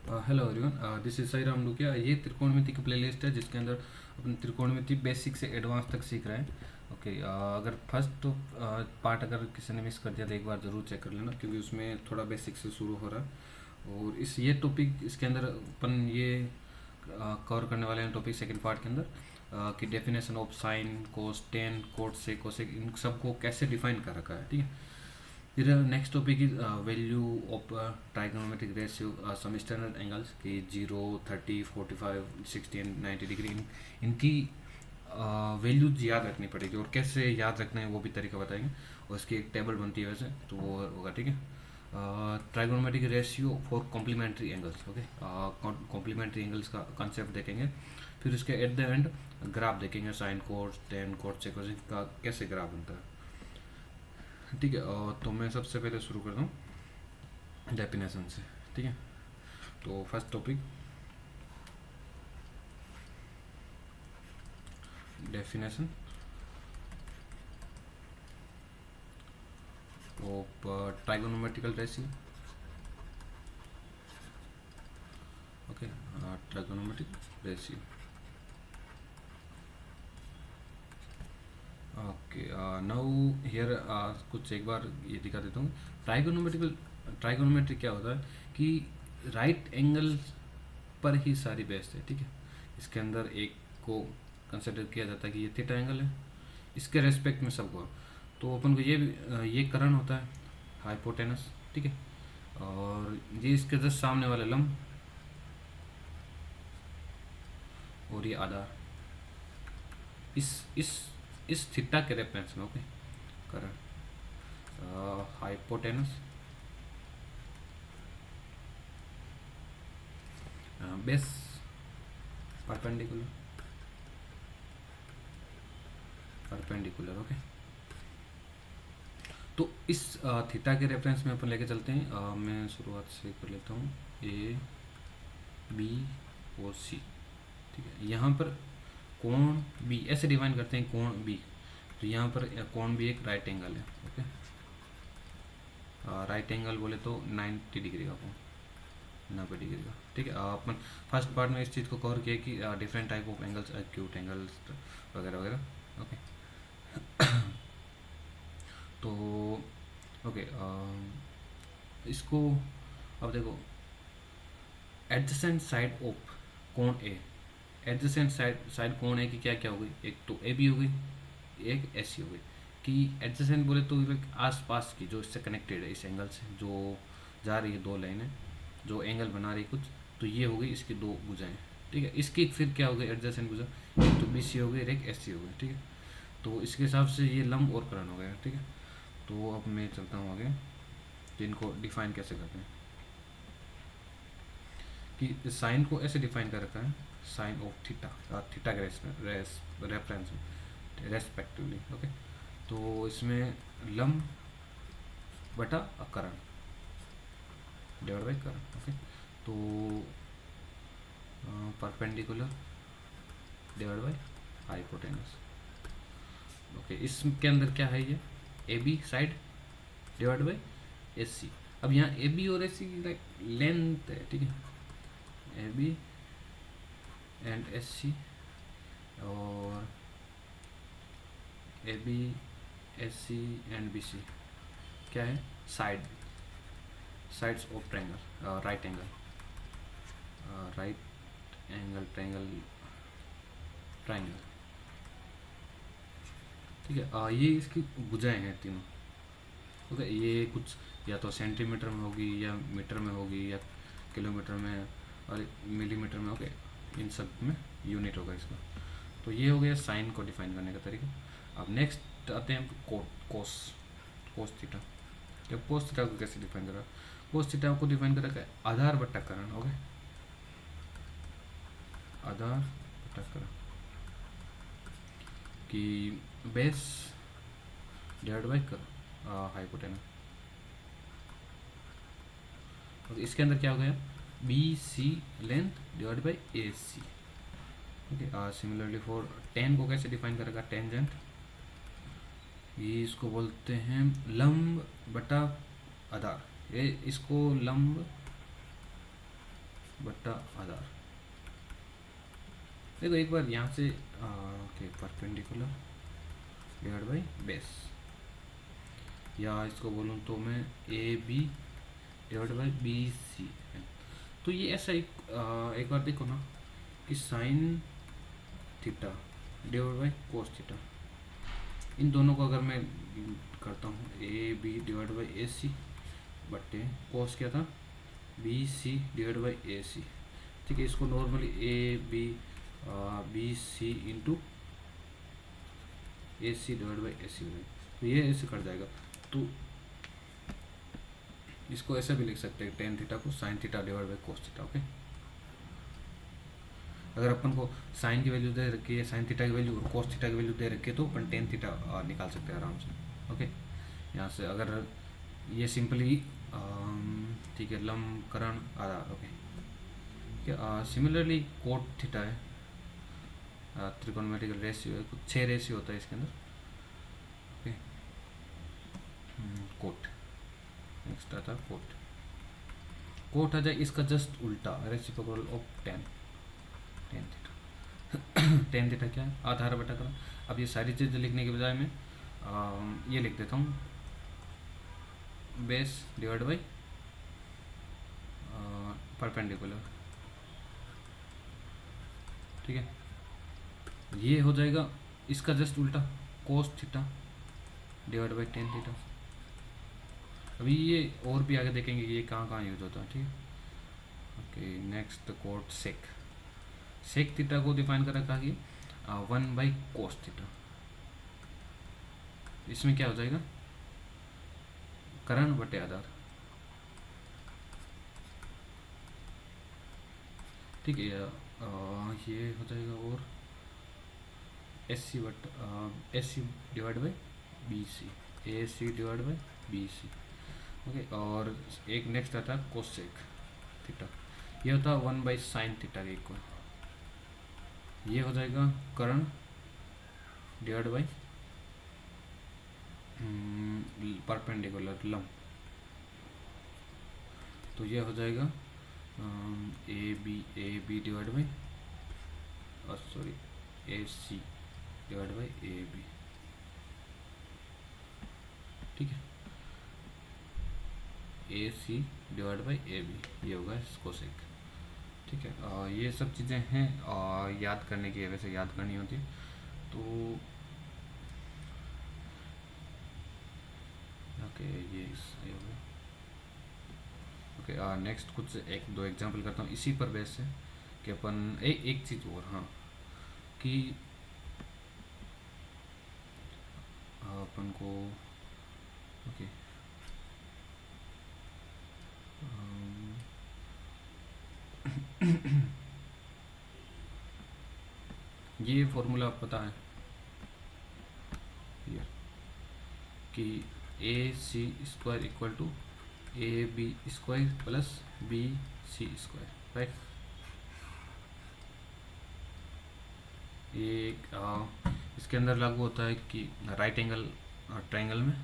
Hello everyone, this is Sai Ram Dukiya. ये त्रिकोणमिति की playlist है जिसके अंदर अपन त्रिकोणमिति बेसिक से एडवांस तक सीख रहे हैं। ओके, अगर फर्स्ट पार्ट अगर किसी ने मिस कर दिया तो एक बार ज़रूर चेक कर लेना, क्योंकि उसमें थोड़ा बेसिक से शुरू हो रहा है। और ये टॉपिक इसके अंदर अपन ये कवर करने वाले हैं टॉपिक सेकंड पार्ट के अंदर, कि definition of sine, cos, tan, cot sec cosec, इन सबको कैसे डिफाइन कर रखा है। ठीक है। फिर next topic is value of trigonometric ratio, some standard angles कि 0, 30, 45, 60 एंड 90 डिग्री, इनकी वैल्यूज याद रखनी पड़ेगी, और कैसे याद रखना है वो भी तरीका बताएंगे। और इसकी एक टेबल बनती है वैसे, तो वो होगा। ठीक है। Trigonometric ratio for complementary angles. Okay, complementary angles का कॉन्सेप्ट देखेंगे। फिर उसके एट द एंड ग्राफ देखेंगे, sine, cos, tan, cot sec का कैसे ग्राफ बनता है। ठीक है। तो मैं सबसे पहले शुरू करता हूँ डेफिनेशन से। ठीक है। तो first topic, definition of trigonometrical ratio. Okay, trigonometric ratio. Okay, now here कुछ एक बार ये दिखा देता हूँ। ट्राइगोनोमेट्री क्या होता है कि राइट एंगल पर ही सारी बेस्ड है। ठीक है। इसके अंदर एक को कंसिडर किया जाता है कि ये थीटा एंगल है, इसके रेस्पेक्ट में सब हुआ। तो अपन को ये करण होता है हाइपोटेनस। ठीक है। और ये इसके जस्ट सामने वाले लंब, और ये आधार इस इस थीटा के रेफरेंस में। ओके, करण हाइपोटेनस, बेस परपेंडिकुलर, ओके। तो इस थीटा के रेफरेंस में अपन लेके चलते हैं। मैं शुरुआत से कर लेता हूँ, ए, बी और सी। ठीक है। यहाँ पर कोण बी ऐसे डिफाइन करते हैं, कोण बी। तो यहाँ पर कोण बी एक राइट एंगल है। ओके, राइट एंगल बोले तो 90 डिग्री का कोण, 90 डिग्री का। ठीक है। अपन फर्स्ट पार्ट में इस चीज़ को कवर किया कि different type of angles, acute angles वगैरह वगैरह। ओके। तो ओके, इसको अब देखो, एडजेसेंट साइड ऑफ कोण ए, एडजेसेंट साइड कोण ए की क्या क्या हो गई, एक तो ए बी हो गई, एक एस सी हो गई। कि एडजेसेंट बोले तो आस पास की, जो इससे कनेक्टेड है, इस एंगल से जो जा रही है, दो लाइनें जो एंगल बना रही कुछ, तो ये हो गई इसकी दो भुजाएं। ठीक है। इसकी फिर क्या हो गई एडजेसेंट भुजा, एक तो बी सी हो गई, एक एस सी हो गई। ठीक है। तो इसके हिसाब से ये लंब और करण हो गया। ठीक है। तो अब मैं चलता हूँ आगे, तो इनको डिफाइन कैसे करते हैं। कि साइन को ऐसे डिफाइन कर रखा है, साइन ऑफ थीटा, थीटा के रेफरेंस में रेस्पेक्टिवली। ओके। तो इसमें लंब बटा करण डिवाइड बाई करण। ओके। तो perpendicular divide by hypotenuse. Okay, इसके अंदर क्या है, ये A B side divide by S C. अब यहाँ ए बी और एस सी की लाइक लेंथ है। ठीक है। A B and S C, और A B, S C and B C क्या है, sides of triangle, right angle, triangle. ठीक है। ये इसकी भुजाएं हैं तीनों। ओके, ये कुछ या तो सेंटीमीटर में होगी, या मीटर में होगी, या किलोमीटर में, और मिलीमीटर में। ओके, इन सब में यूनिट होगा इसका। तो ये हो गया साइन को डिफाइन करने का तरीका। अब नेक्स्ट आते हैं कोस, कोस थीटा। जब कोस थीटा को कैसे डिफाइन करा, कोस थीटा को डिफाइन कर रखा है आधार बट्टा करण। ओके, आधार बट्टा करण कि बेस डिवाइड बाई हाइपोटेनस। और इसके अंदर क्या हो गया, B C length divide by A C. Okay, similarly for tan को कैसे डिफाइन करेगा, टेंजेंट, ये इसको बोलते हैं लंब बटा आधार। ये इसको लंब देखो एक बार यहाँ से okay perpendicular divide by base, या इसको बोलूँ तो मैं A B divide by B C है। तो ये ऐसा एक बार देखो ना कि sine theta divide by cos theta, इन दोनों को अगर मैं करता हूँ A B divide by A C बट्टे कोस क्या था B C divide by A C, ठीक है। इसको normally A B B C into A C divide by A सी हो जाएगा, तो ये ऐसे कट जाएगा। तो इसको ऐसे भी लिख सकते हैं टेन थीटा को sign theta divide by cos theta, okay. अगर अपन को साइन की वैल्यू दे रखी है, साइन थीटा की वैल्यू और कोस थीटा की वैल्यू दे रखी है, तो अपन टेन थीटा निकाल सकते हैं आराम से, ओके। यहाँ से अगर ये सिंपली ठीक है लंबकरण आधार, ओके। सिमिलरली कोट थीटा है, त्रिकोणमितिक रेशियो है, कुछ 6 रेशियो होता है इसके अंदर, ओके। कोट नेक्स्ट आता है कोट। कोट आ जाए इसका जस्ट उल्टा, reciprocal of tan theta. Tan theta क्या है आधार बटा करण। अब ये सारी चीज़ें लिखने के बजाय मैं ये लिख देता हूँ बेस डिवाइड बाई परपेंडिकुलर, ठीक है। ये हो जाएगा इसका जस्ट उल्टा cos theta divide by tan theta. अभी ये और भी आगे देखेंगे कि ये कहाँ कहाँ यूज होता है, ठीक है। Okay next cot sec. Sec theta को डिफाइन कर रखा कि 1 बाई कोस थीटा। इसमें क्या हो जाएगा करण बटे आधार, ठीक है। ये हो जाएगा और S C but S C divide by B C, A C divide by B C, okay. और एक नेक्स्ट आता है कोसेक थीटा, ये होता है 1 बाई साइन थीटा के इक्वल। ये हो जाएगा करण डिवाइड बाई परपेंडिकुलर लंब, तो ये हो जाएगा A B divide by sorry A C divide by A B, ठीक है। A C divide by A B, ये होगा कोसेक, ठीक है। ये सब चीज़ें हैं याद करने की, वैसे याद करनी होती है तो ओके ये हो गया, ओके। नेक्स्ट कुछ एक दो एग्जांपल करता हूँ इसी पर बेस है कि अपन एक चीज़ और, हाँ, कि अपन को ओके ये फॉर्मूला पता है ये कि A C square equal to A B square plus B C square, right. ये इसके अंदर लागू होता है कि राइट एंगल ट्रायंगल में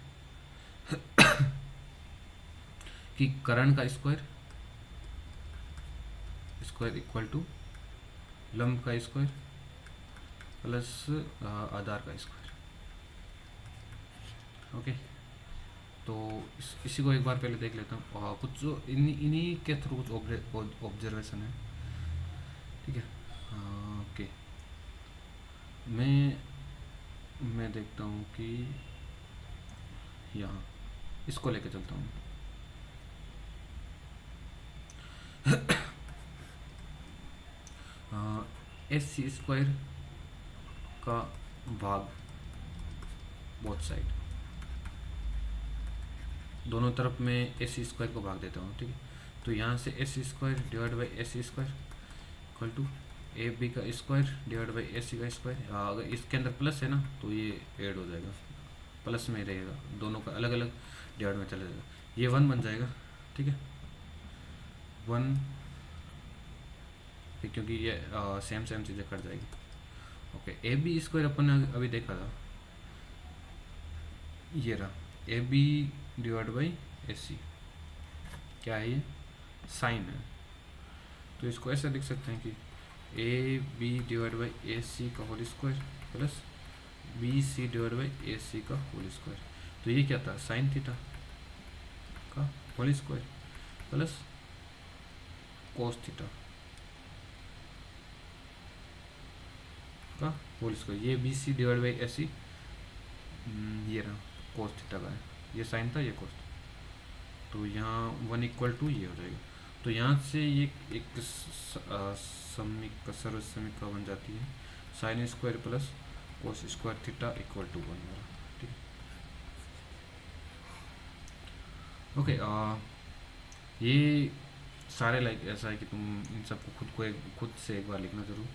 कि करण का स्क्वायर इक्वल टू लंब का स्क्वायर प्लस आधार का स्क्वायर, ओके। तो इसी को एक बार पहले देख लेता हूँ, कुछ जो इन्हीं के थ्रू कुछ ऑब्जर्वेशन है, ठीक है। ओके मैं देखता हूँ कि यहाँ इसको लेके चलता हूँ। एस सी स्क्वायर का भाग बोथ साइड, दोनों तरफ में एस सी स्क्वायर को भाग देता हूँ, ठीक है। तो यहाँ से S C square divide by S C square equal to A B का square divide by A C का स्क्वायर। अगर इसके अंदर प्लस है ना तो ये ऐड हो जाएगा, प्लस में रहेगा, दोनों का अलग अलग डिवाइड में चला जाएगा, ये 1 बन जाएगा, ठीक है। 1 क्योंकि ये सेम चीज़ें कट जाएगी, ओके। ए बी स्क्वायर अपन ने अभी देखा था, ये रहा A B divide by A C, क्या है ये साइन है। तो इसको ऐसे लिख सकते हैं कि A B divide by A C का whole square plus B C divide by A C का होल स्क्वायर। तो ये क्या था, साइन थीटा का whole square plus cos theta का होल स्क्वायर। ये B C divide by A C, ये रहा कोस थीटा का है, ये साइन था ये कोस था। तो यहाँ 1 इक्वल टू ये हो जाएगा। तो यहाँ से ये एक समीक सर्व समीकरण बन जाती है, sine square plus cos square theta equal to 1। ठीक है, ओके। ये सारे लाइक ऐसा है कि तुम इन सबको खुद से एक बार लिखना जरूर,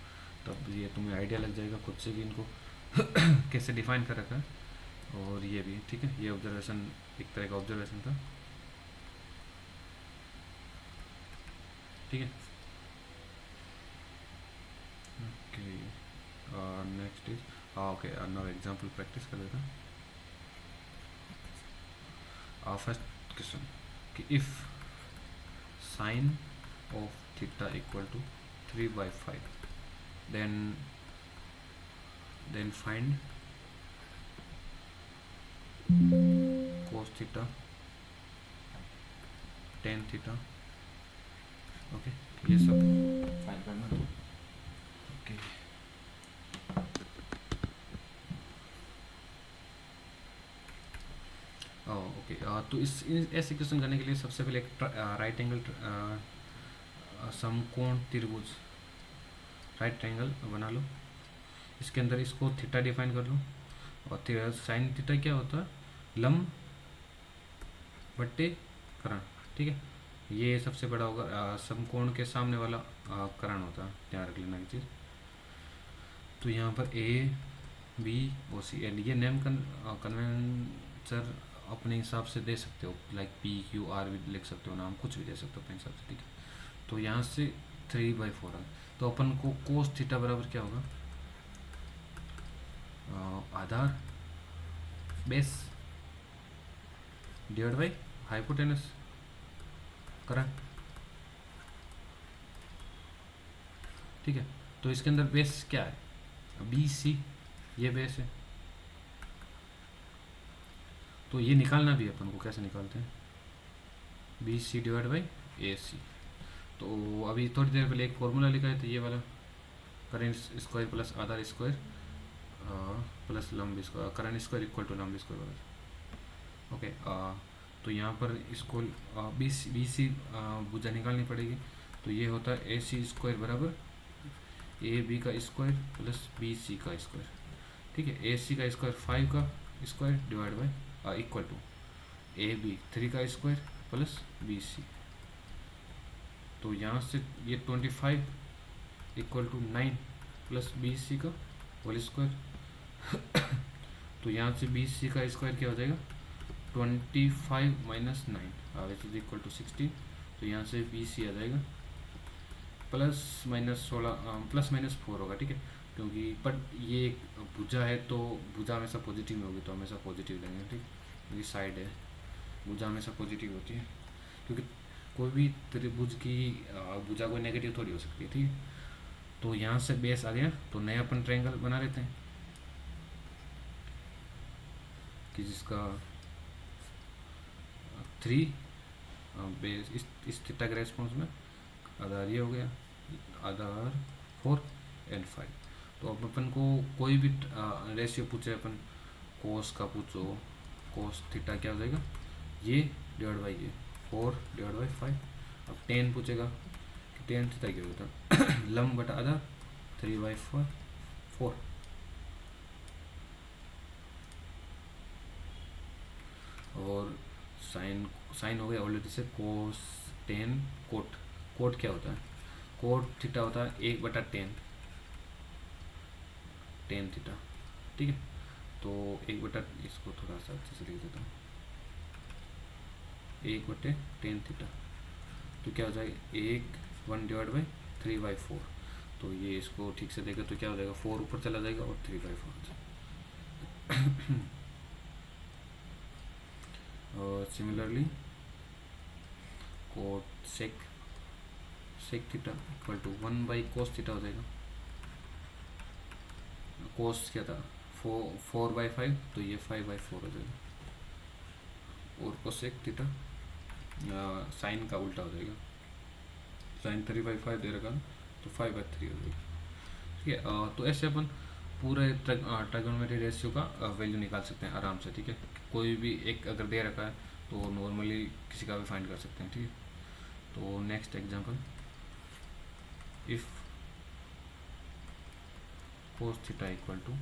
तब ये तुम्हें आइडिया लग जाएगा खुद से कि इनको कैसे डिफाइन कर रखा है। और ये भी ठीक है, ये ऑब्जर्वेशन एक तरह का ऑब्जर्वेशन था। ठीक है, okay. Next is okay, now example practice कर लेते हैं। फर्स्ट क्वेश्चन कि if sine of theta equal to 3/5 then find cos theta, tan theta। Okay, ये सब फाइंड करना। Okay, okay. तो ऐसे क्वेश्चन करने के लिए सबसे पहले एक राइट एंगल समकोण त्रिभुज राइट ट्रायंगल बना लो। इसके अंदर इसको थीटा डिफाइन कर लो, और साइन थीटा क्या होता है, लंब बट्टे करण। ठीक है, ये सबसे बड़ा होगा, समकोण के सामने वाला करण होता है, ध्यान रख लेना ये चीज़। तो यहाँ पर A B O C and ये नेम कन्वेंसर अपने हिसाब से दे सकते हो, लाइक पी क्यू आर भी लिख सकते हो, नाम कुछ भी दे सकते हो अपने हिसाब से। ठीक है, तो यहाँ से 3/4 है। तो अपन को कोस थीटा बराबर क्या होगा, आधार बेस डिवाइड बाई हाइपोटेनस करण। ठीक है, तो इसके अंदर बेस क्या है, बी सी, ये बेस है। तो ये निकालना भी अपन को, कैसे निकालते हैं, B C divide by A C. तो अभी थोड़ी देर पहले एक फॉर्मूला लिखा है, तो ये वाला करेंट स्क्वायर प्लस आधार स्क्वायर प्लस लंब स्क्वायर, करंट स्क्वायर इक्वल टू लंब स्क्वायर वाला। ओके, तो यहाँ पर इसको बी सी भुजा निकालनी पड़ेगी। तो ये होता है ए सी स्क्वायर बराबर ए बी का स्क्वायर प्लस बी सी का स्क्वायर। ठीक है, ए सी का स्क्वायर 5 का square divide by equal to A B 3 का स्क्वायर प्लस बी सी। तो यहाँ से ये 25 equal to 9 plus B C का होल स्क्वायर। तो यहाँ से बी सी का स्क्वायर क्या हो जाएगा, 25 minus 9 which is equal to 16। तो यहाँ से बी सी आ जाएगा प्लस माइनस 16 प्लस माइनस 4 होगा। ठीक है, क्योंकि पर ये भुजा है तो भुजा हमेशा पॉजिटिव में होगी, तो हमेशा पॉजिटिव लेंगे। ठीक, ये साइड है, भुजा हमेशा पॉजिटिव होती है, क्योंकि कोई भी त्रिभुज की भुजा कोई नेगेटिव थोड़ी हो सकती है। ठीक है, तो यहाँ से बेस आ गया, तो नया अपन ट्रायंगल बना लेते हैं कि जिसका 3 बेस इस थीटा के रेस्पॉन्स में आधार ये हो गया, आधार 4 एंड 5। तो अब अपन को कोई भी रेशियो पूछे, अपन कोस का पूछो, कोस थीटा क्या हो जाएगा, ये डिवाइड बाई ये 4 डिवाइड बाई 5। अब 10 पूछेगा कि 10 थीटा क्या होता है, लंब बटा आधार 3/4। और साइन हो गया ऑलरेडी से, कोस 10 कोट। कोट क्या होता है, कोट थीटा होता है 1/10 10 थीटा। ठीक है, तो 1/, इसको थोड़ा सा अच्छे से लिख देता हूँ, 1/10 थीटा। तो क्या हो जाएगा 1 डिवाइड बाई 3/4। तो ये इसको ठीक से देगा तो क्या हो जाएगा, 4 ऊपर चला जाएगा और 3/4 हो जाएगा। और similarly cosec sec theta equal to 1/cos theta हो जाएगा। कोस क्या था 4/5, तो ये 5/4 हो जाएगा। और कोसेक थीटा साइन का उल्टा हो जाएगा, साइन 3/5 दे रखा तो 5/3 हो जाएगा। ठीक है, तो ऐसे अपन पूरे ट्राइगोनोमेट्री रेशियो का वैल्यू निकाल सकते हैं आराम से। ठीक है, कोई भी एक अगर दे रखा है तो नॉर्मली किसी का भी फाइंड कर सकते हैं। ठीक है, तो next example, if cos theta equal to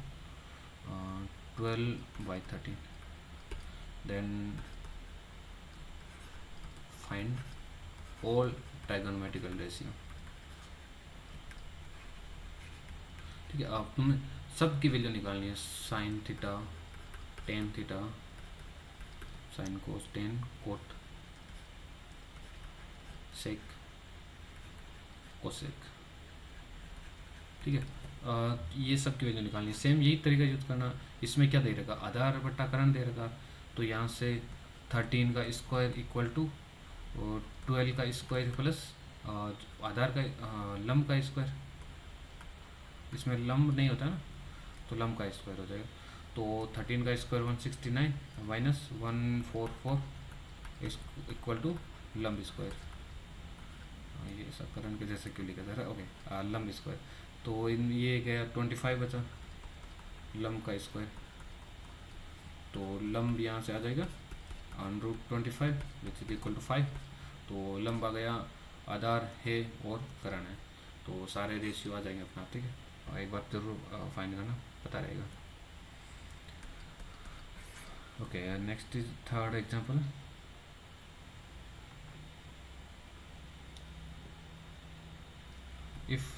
12/13, then find all trigonometrical ratio. ठीक है, अब तुम्हें सब की वैल्यू निकालनी है, sine theta, tan theta, sine cos, tan cot, sec, cosec. ठीक है, ये सब की वैल्यू निकालनी है। सेम यही तरीका यूज करना। इसमें क्या दे रखा, आधार बट्टा करण दे रखा, तो यहाँ से 13 का स्क्वायर इक्वल टू और 12 का स्क्वायर प्लस आधार का लंब का स्क्वायर, इसमें लंब नहीं होता ना, तो लंब का स्क्वायर हो जाएगा। तो 13 का स्क्वायर 169 माइनस 144 इक्वल टू लंब स्क्वायर। ये ऐसा करण के जैसे क्यों लिखा जा रहा है, ओके, लंब स्क्वायर। तो इन ये गया 25 बचा लंब का स्क्वायर, तो लंब यहाँ से आ जाएगा √25 विच इज इक्वल टू 5। तो लंब आ गया, आधार है और करण है, तो सारे रेशियो आ जाएंगे अपना। ठीक है, और एक बार जरूर फाइंड करना, पता रहेगा। Okay, next is third example. If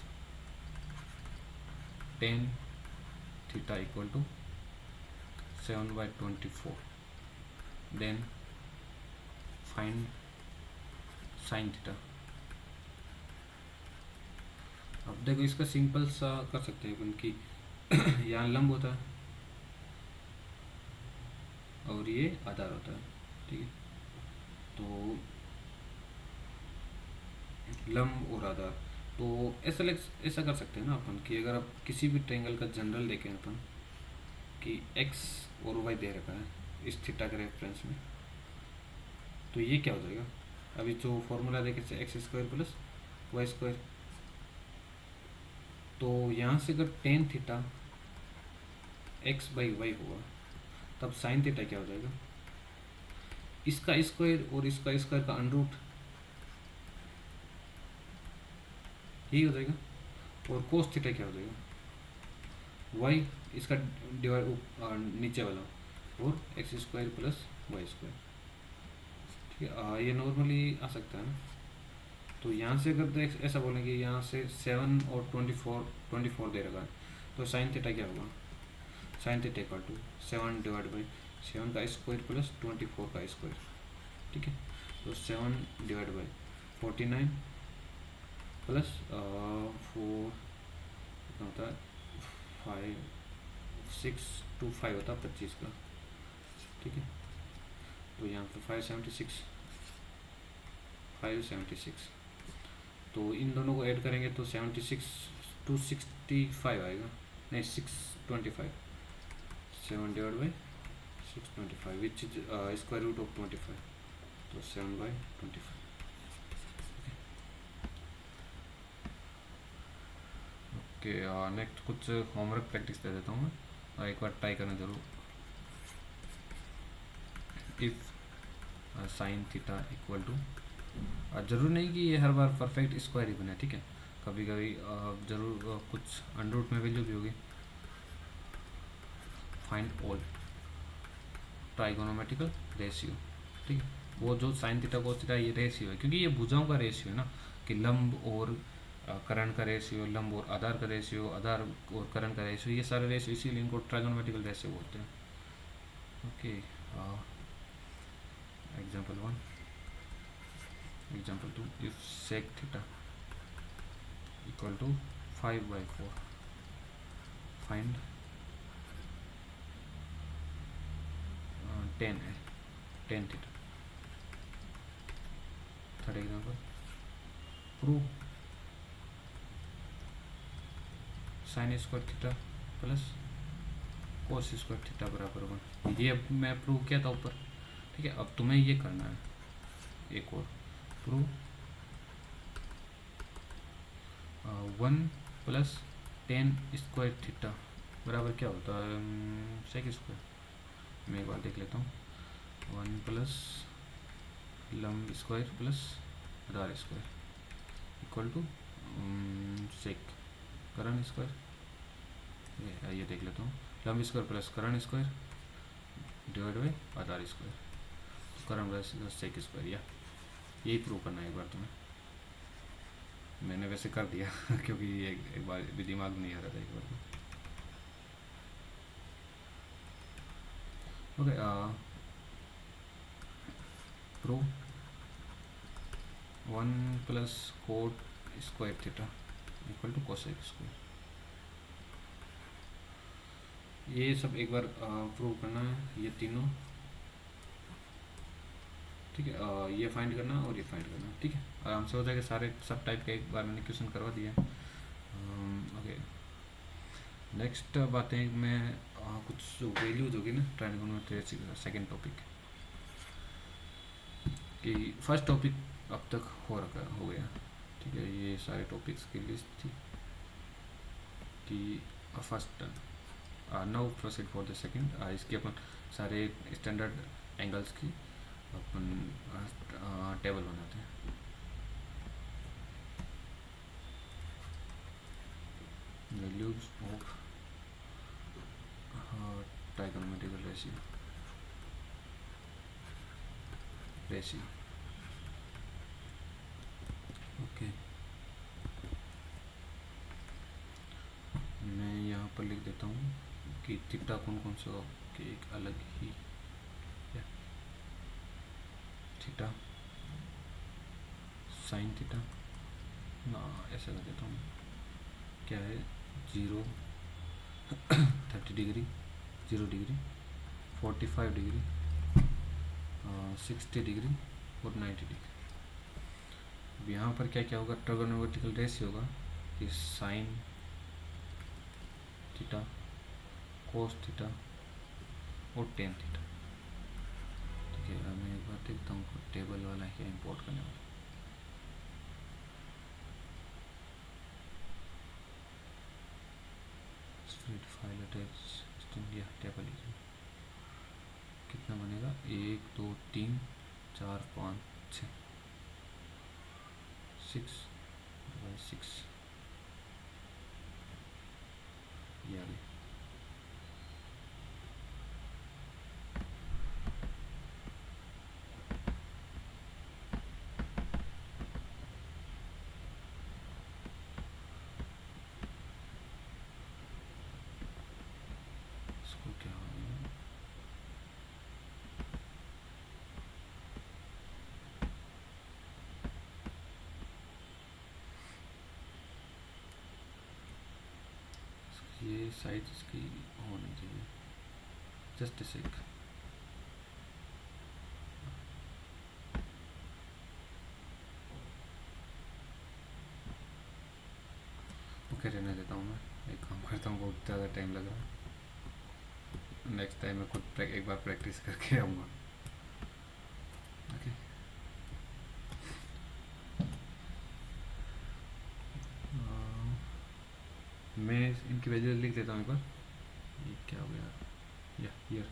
tan theta equal to 7/24, then find sine theta. अब देखो इसका सिंपल सा कर सकते हैं अपन कि यहाँ लंब होता है और ये आधार होता है। ठीक है, तो लंब और आधार, तो ऐसा कर सकते हैं ना अपन कि अगर आप किसी भी ट्रायंगल का जनरल देखें अपन कि x और y दे रखा है इस थीटा के रेफरेंस में, तो ये क्या हो जाएगा, अभी जो फॉर्मूला देखे X square plus Y square, तो यहाँ से अगर टेन थीटा x/y होगा तब साइन थीटा क्या हो जाएगा, इसका स्क्वायर और इसका स्क्वायर का अंडरूट, यही हो जाएगा। और कोस थीटा क्या हो जाएगा, y इसका डिवाइड नीचे वाला और X square plus Y square. ठीक है, ये नॉर्मली आ सकता है ना। तो यहाँ से अगर ऐसा बोलेंगे, यहाँ से 7 और 24 दे रखा है, तो साइन थीटा क्या होगा, साइन थीटा इक्वल टू 7/7 का स्क्वायर प्लस 24 का स्क्वायर। ठीक है, तो 7/49 प्लस 4 कितना होता है 5 होता है 25 का। ठीक है, तो यहाँ पे 576, तो इन दोनों को ऐड करेंगे तो 76 265 आएगा, नहीं 625, 7/625 which is square root of 25, तो 7/25। ओके, नेक्स्ट कुछ होमवर्क प्रैक्टिस दे देता हूँ मैं, और एक बार ट्राई करना जरूर। If sine theta equal to, जरूर नहीं कि ये हर बार परफेक्ट स्क्वायर ही बने। ठीक है, कभी कभी जरूर कुछ अंडररूट में वैल्यू भी होगी। Find all trigonometrical ratio. ठीक है, वो जो साइन थीटा कोस थीटा ये रेशियो है, क्योंकि ये भुजाओं का रेशियो है ना, कि लंब और करण का रेशियो, लंब और आधार का रेशियो, आधार और करण का रेशियो, ये सारे रेशियो, इसीलिए इनको ट्राइगोनोमेट्रिकल रेशियो बोलते हैं। Okay, example 1, example 2, if sec theta equal to 5/4, find 10 है 10 theta. Third example, prove sine square theta plus cos square theta बराबर 1। ये मैं प्रूव किया था ऊपर, ठीक है। अब तुम्हें ये करना है एक और prove 1 plus ten square theta बराबर क्या होता है सेक स्क्वायर। मैं एक बार देख लेता हूँ। 1 प्लस लंब स्क्वायर प्लस आधार स्क्वायर इक्वल टू सेक करण स्क्वायर। ये देख लेता हूँ, लंब स्क्वायर प्लस करण स्क्वायर डिवाइड बाई आधार स्क्वायर, करण प्लस सेक स्क्वायर। या यही प्रूव करना है एक बार तुम्हें। मैंने वैसे कर दिया क्योंकि एक बार भी दिमाग में नहीं आ रहा था एक बार। Okay, prove 1 plus cot square theta equal to cosec square. ये सब एक बार प्रूव करना है, ये तीनों, ठीक है। ये फाइंड करना और ये फाइंड करना, ठीक है। आराम से हो जाएगा। सारे सब टाइप के एक बार मैंने क्वेश्चन करवा दिया है। ओके, नेक्स्ट बातें मैं कुछ वैल्यूज होगी ना ट्रायंगोनोमेट्री सेकंड टॉपिक कि फर्स्ट टॉपिक अब तक हो गया, ठीक है। ये सारे टॉपिक्स की लिस्ट थी कि first now proceed for the second. इसके अपन सारे स्टैंडर्ड एंगल्स की अपन टेबल बनाते हैं। Values of trigonometrical ratio okay. मैं यहाँ पर लिख देता हूँ कि थीटा कौन कौन सा कि एक अलग ही थीटा साइन थीटा ना, ऐसा कर देता हूँ। क्या है 0 30 डिग्री 0 डिग्री 45 डिग्री 60 डिग्री और 90 डिग्री। अब यहाँ पर क्या क्या होगा, ट्रायगोनोमेट्रिकल रेशियो होगा कि साइन थीटा कोस थीटा और टेन थीटा, ठीक है। मैं एक बार देखता हूँ टेबल वाला क्या इंपोर्ट करने वाला। Spread file attach India table कितना बनेगा 1 2 3 4 5 6 6 6 ये आ गई। इसको क्या हो गया, ये साइज इसकी होनी चाहिए। जस्ट सेक ओके, रहने देता हूँ। मैं एक काम करता हूँ, बहुत ज़्यादा टाइम लग रहा है। नेक्स्ट टाइम मैं खुद एक बार प्रैक्टिस करके आऊँगा। ओके, मैं इनकी वैल्यू लिख देता हूँ एक बार। ये क्या हो गया, या हियर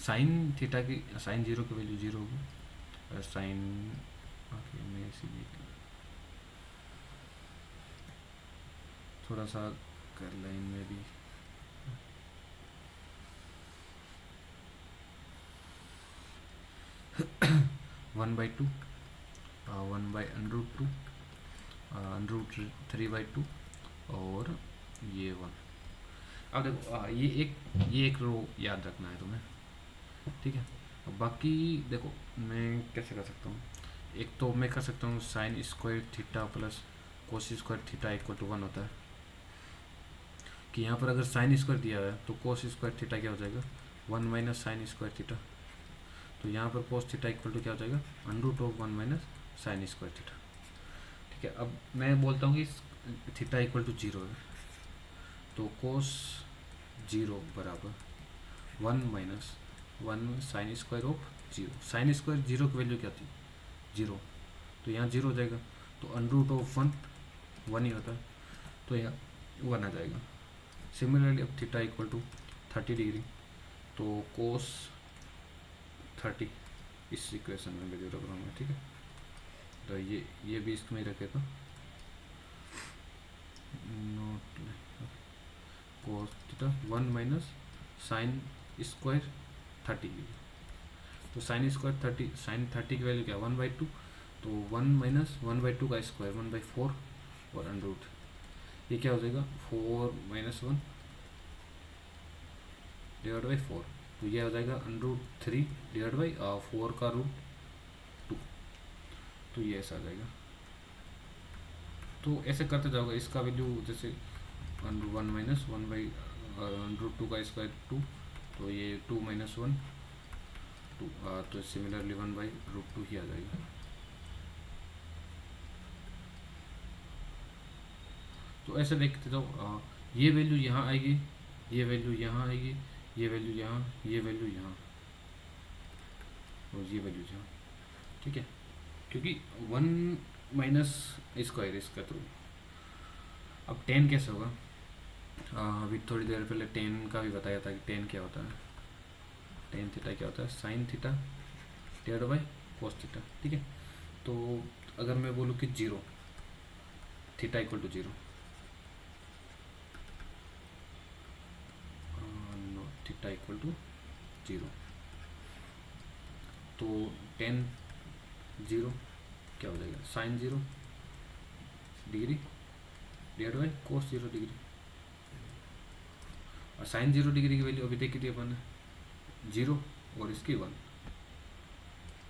साइन थीटा की साइन 0 की वैल्यू 0 होगी। साइन ओके, मैं इसीलिए थोड़ा सा कर लाइन में भी 1/2 1/√2 √3/2 और ये 1। अब देखो ये एक रो याद रखना है तुम्हें, ठीक है। अब बाकी देखो मैं कैसे कर सकता हूँ। एक तो मैं कर सकता हूँ sine square theta plus cos square theta equal to 1 होता है कि यहाँ पर अगर साइन स्क्वायर दिया है तो कोस स्क्वायर थीटा क्या हो जाएगा 1 माइनस साइन स्क्वायर थीटा। तो यहाँ पर कोस थीटा इक्वल टू क्या हो जाएगा √1 माइनस साइन स्क्वायर थीटा, ठीक है। अब मैं बोलता हूँ कि थीटा इक्वल टू 0 है, तो कोस 0 बराबर 1 minus 1 sine square of 0। Sine square 0 की वैल्यू क्या थी 0, तो यहाँ 0 हो जाएगा। तो अंडर रूट ऑफ 1 ही होता है, तो यहाँ 1 आ जाएगा। सिमिलरली अब थीटा इक्वल टू 30 डिग्री, तो कोस 30 इस इक्वेशन में वैल्यू रख रहा हूँ मैं, ठीक है। तो ये भी इसमें रखे तो note cos theta 1 minus sign square 30। तो साइन स्क्वायर 30, साइन 30 की वैल्यू क्या 1/2, तो 1 माइनस 1/2 का स्क्वायर 1/4 और अंडर रूट, ये क्या हो जाएगा 4 माइनस 1 डिवाइड बाई 4, तो ये हो जाएगा अंडर रूट 3 डिवाइड बाई 4 का रूट 2, तो ये ऐसा आ जाएगा। तो ऐसे करते जाओगे, इसका वैल्यू जैसे under 1 minus 1 by under root 2 का स्क्वायर 2, तो ये 2 माइनस 1 2, तो सिमिलरली 1 बाई रूट 2 ही आ जाएगा। तो ऐसे देखते जाओ, ये वैल्यू यहाँ आएगी, ये वैल्यू यहाँ आएगी, ये वैल्यू यहाँ, ये वैल्यू यहाँ और ये वैल्यू यहाँ, ठीक है। क्योंकि 1 माइनस स्क्वायर इसका थ्रू। अब टेन कैसे होगा, अभी थोड़ी देर पहले टेन का भी बताया था कि टेन क्या होता है। टेन थीटा क्या होता है sine theta divide by cos theta, ठीक है। तो अगर मैं बोलूँ कि 0 theta equal to 0, theta equal to 0, तो टेन 0 क्या हो जाएगा sine 0 degree divide by cos 0 degree. और साइन 0 डिग्री की वैल्यू अभी देखी थी अपन ने 0 और इसकी 1,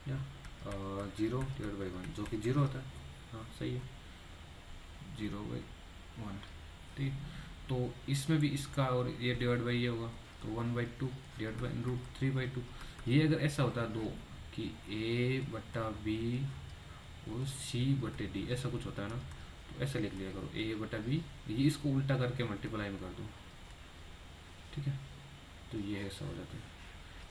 या 0 डिवाइड बाई 1 जो कि 0 होता है, हाँ सही है 0/1, ठीक। तो इसमें भी इसका और ये डिवाइड बाई ये होगा, तो 1/2 डिवाइड बाई रूट 3/2। ये अगर ऐसा होता है दो कि a/b और c/d ऐसा कुछ होता है ना, तो ऐसा लिख लिया करो a/b, ये इसको उल्टा करके मल्टीप्लाई में कर दो, ठीक है। तो ये ऐसा हो जाता है।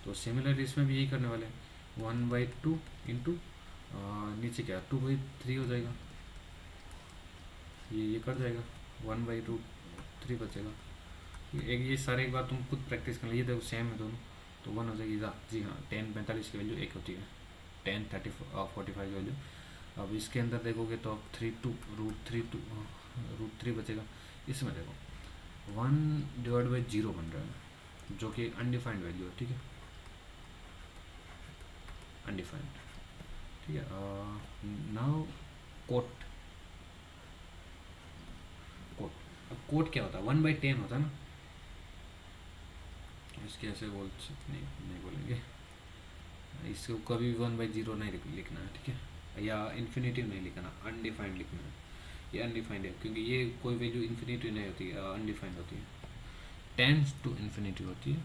तो सिमिलर इसमें भी यही करने वाले हैं, 1/2 इंटू नीचे क्या 2/3 हो जाएगा, ये कट जाएगा, 1/√3 बचेगा। एक ये सारे एक बार तुम खुद प्रैक्टिस कर लीजिए, देखो सेम है दोनों, तो 1 हो जाएगी। जी हाँ 10/45 की वैल्यू 1 होती है, 10/45 की वैल्यू। अब इसके अंदर देखोगे तो अब 3/√3 बचेगा। इसमें देखो 1/0 बन रहा है जो कि अनडिफाइंड वैल्यू है, ठीक है, अनडिफाइंड, ठीक है। नाउ कोट, अब कोट क्या होता है 1/10 होता है ना, इसके ऐसे बोल सकते नहीं बोलेंगे, इसको कभी 1/0 नहीं लिखना है, ठीक है, या इन्फिनिटी नहीं लिखना, अनडिफाइंड लिखना है। ये अनडिफाइंड है क्योंकि ये कोई वैल्यू इन्फिनिटी नहीं होती है, अनडिफाइंड होती है, टेंड्स टू इन्फिनिटी होती है,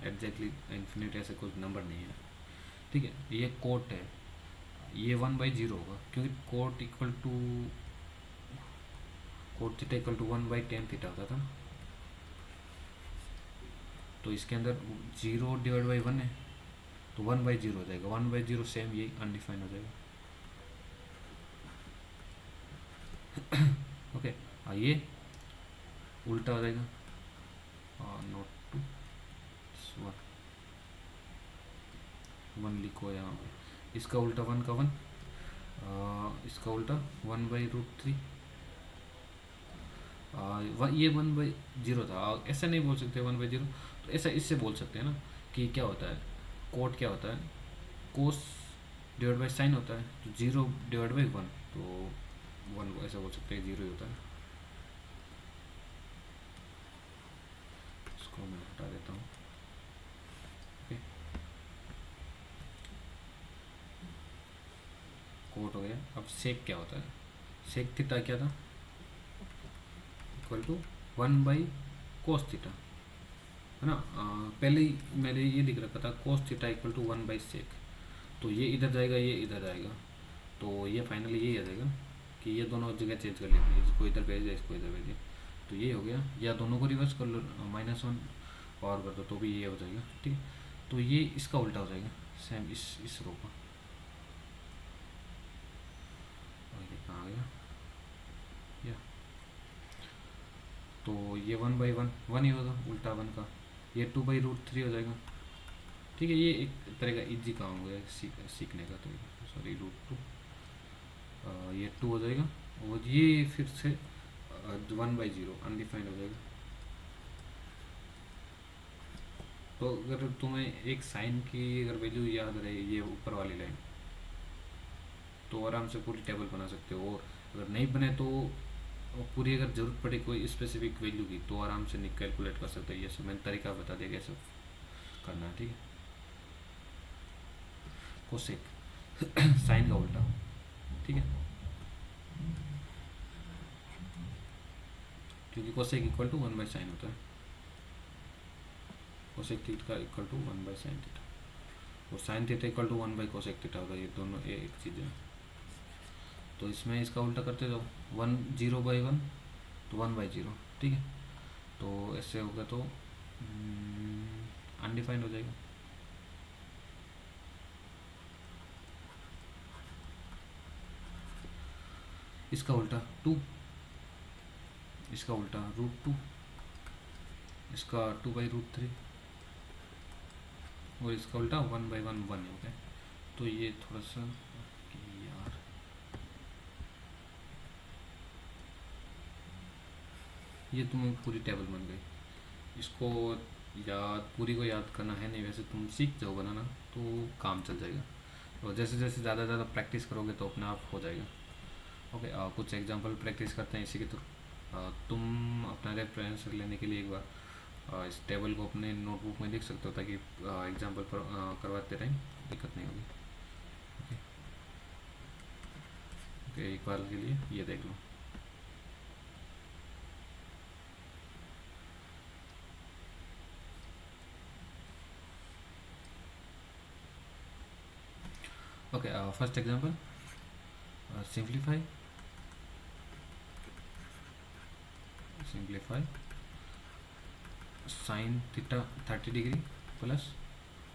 एग्जैक्टली इन्फिनिटी ऐसे कोई नंबर नहीं है, ठीक है। ये कोट है, ये 1/0 होगा क्योंकि cot equal to cot theta equal to 1/10 theta होता था, तो इसके अंदर 0 डिवाइड बाई 1 है, तो 1/0 हो जाएगा, 1/0 सेम यही अनडिफाइंड हो जाएगा। ओके, ये उल्टा हो जाएगा, नोट टू 1 लिखो यहाँ पे, इसका उल्टा 1 का 1, इसका उल्टा 1/√3, ये 1/0 था। ऐसा नहीं बोल सकते 1/0, तो ऐसा इससे बोल सकते हैं ना कि क्या होता है कोट क्या होता है कोस डिवाइड बाई साइन होता है, तो 0 डिवाइड बाई 1, तो 1 को ऐसा बोल सकते हैं 0 ही होता है। इसको मैं हटा देता हूँ, ओके, कोट हो गया। अब सेक क्या होता है, सेक थीटा क्या था इक्वल टू 1/cos थीटा, है ना। पहले ही मैंने ये लिख रखा था cos theta equal to 1/sec, तो ये इधर जाएगा ये इधर जाएगा, तो ये फाइनली यही आ जाएगा कि ये दोनों जगह चेंज कर लेंगे, इसको इधर भेज दिया इसको इधर भेज दिया, तो ये हो गया, या दोनों को रिवर्स कर लो, -1 और कर दो तो भी ये हो जाएगा, ठीक है। तो ये इसका उल्टा हो जाएगा, सेम इस रो का। और ये कहाँ गया, या तो ये 1/1 1 ही होगा उल्टा 1 का, ये 2/√3 हो जाएगा, ठीक है। ये एक तरह का इजी काम हो गया सीखने का तरीका, सॉरी √2, ये 2 हो जाएगा, और ये फिर से 1/0 अनडिफाइंड हो जाएगा। तो अगर तुम्हें एक साइन की अगर वैल्यू याद रहे, ये ऊपर वाली लाइन, तो आराम से पूरी टेबल बना सकते हो, और अगर नहीं बने तो पूरी अगर ज़रूरत पड़े कोई स्पेसिफिक वैल्यू की, तो आराम से कैलकुलेट कर सकते हो। ये सब मैंने तरीका बता दिया कैसे करना है, ठीक है। कोसेक साइन का उल्टा, ठीक है, क्योंकि कोसेक इक्वल टू 1/sin होता है, cosec theta equal to 1/sin theta, और sine theta equal to cosec theta होता है, ये दोनों एक चीज़ है। तो इसमें इसका उल्टा करते जाओ, 0/1 तो 1/0, ठीक है। तो ऐसे होगा तो अनडिफाइंड हो जाएगा। इसका उल्टा 2, इसका उल्टा √2, इसका 2/√3, और इसका उल्टा 1/1 1 हो गया। तो ये थोड़ा सा यार, ये तुम्हें पूरी टेबल बन गई। इसको पूरी को याद करना है नहीं, वैसे तुम सीख जाओ बनाना तो काम चल जाएगा, और जैसे जैसे ज़्यादा ज़्यादा प्रैक्टिस करोगे तो अपने आप हो जाएगा। ओके, कुछ एग्जांपल प्रैक्टिस करते हैं इसी के थ्रू। तुम अपना रेफरेंस लेने के लिए एक बार इस टेबल को अपने नोटबुक में लिख सकते हो, ताकि एग्जांपल पर करवाते टाइम दिक्कत नहीं होगी। ओके ओके, एक बार के लिए ये देख लो। Okay, first example, simplify sine theta 30 degree plus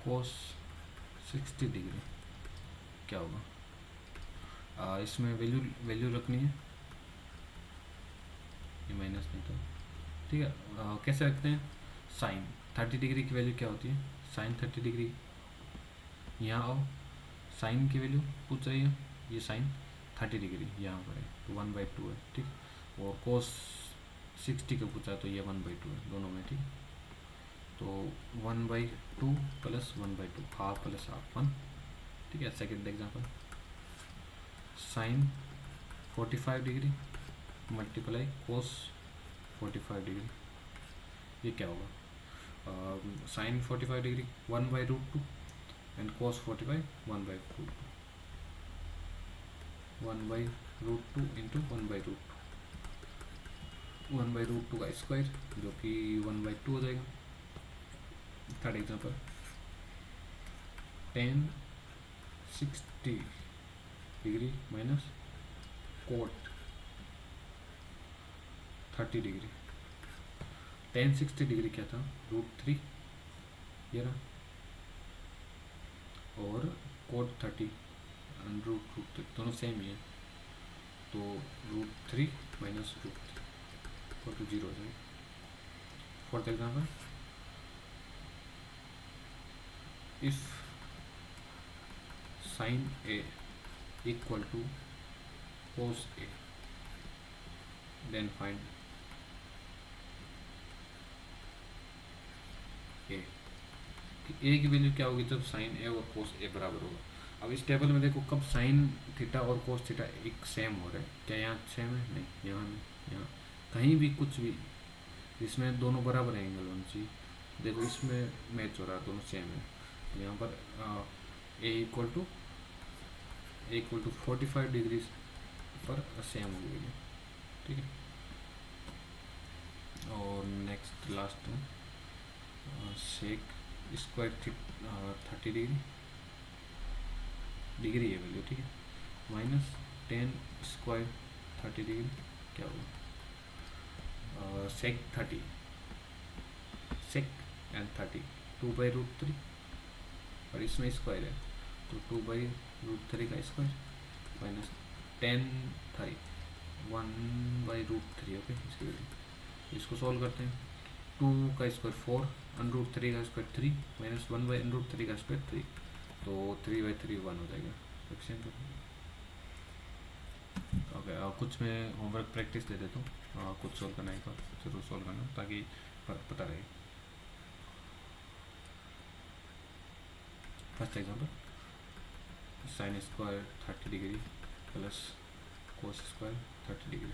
cos 60 degree, क्या होगा। इसमें वैल्यू वैल्यू रखनी है, ये माइनस नहीं तो, ठीक है। कैसे रखते हैं, साइन 30 डिग्री की वैल्यू क्या होती है, साइन 30 डिग्री, यहाँ आओ, साइन की वैल्यू पूछ रही है, ये साइन 30 डिग्री यहाँ पर है तो 1/2 है, ठीक। और कोस 60 का पूछा तो ये 1/2 है दोनों में, ठीक। तो 1/2 प्लस 1/2, हाफ प्लस हाफ 1, ठीक है। Second example, sine 45 degree multiply cos 45 degree, ये क्या होगा, sine 45 degree 1/√2 and cos 45 1/√2, 1/√2 into 1/√2, 1/√2 का स्क्वायर जो कि 1/2 हो जाएगा। Third example, tan 60 degree minus cot 30 degree, tan 60 degree क्या था, √3 ये रहा, और कोट 30 √3 दोनों सेम ही है, तो √3 माइनस √3 इक्वल टू 0 हो जाएगा। Fourth example, if sin A equal to cos A, then find A। A की वैल्यू क्या होगी जब साइन A और cos A बराबर होगा। अब इस टेबल में देखो कब साइन थीटा और cos थीटा एक सेम हो रहा है, क्या यहाँ सेम है, नहीं, यहाँ नहीं, यहाँ कहीं भी कुछ भी इसमें दोनों बराबर है एंगल होनी चाहिए। देखो इसमें मैच हो रहा है, दोनों सेम है, यहाँ पर ए इक्वल टू 45 डिग्री पर सेम हो गई है, ठीक है। और नेक्स्ट लास्ट है सेक स्क्वायर 30 डिग्री है वैल्यू, ठीक है, माइनस tan स्क्वायर 30 डिग्री क्या होगा, सेक 30, सेक एंड 30, 2/√3, और इसमें स्क्वायर है तो 2/√3 का स्क्वायर माइनस 10/3, 1/√3। ओके, इसकी वैल्यू, इसको सॉल्व करते हैं। 2 का स्क्वायर 4, √3 का स्क्वायर 3, माइनस 1/√3 का स्क्वायर 3, तो 3/3 1 हो जाएगा। ओके, कुछ मैं होमवर्क प्रैक्टिस दे देता हूँ, कुछ सॉल्व करना एक बार जरूर सॉल्व करना ताकि पता रहे। First example, sine square 30 degree plus cos square 30 degree,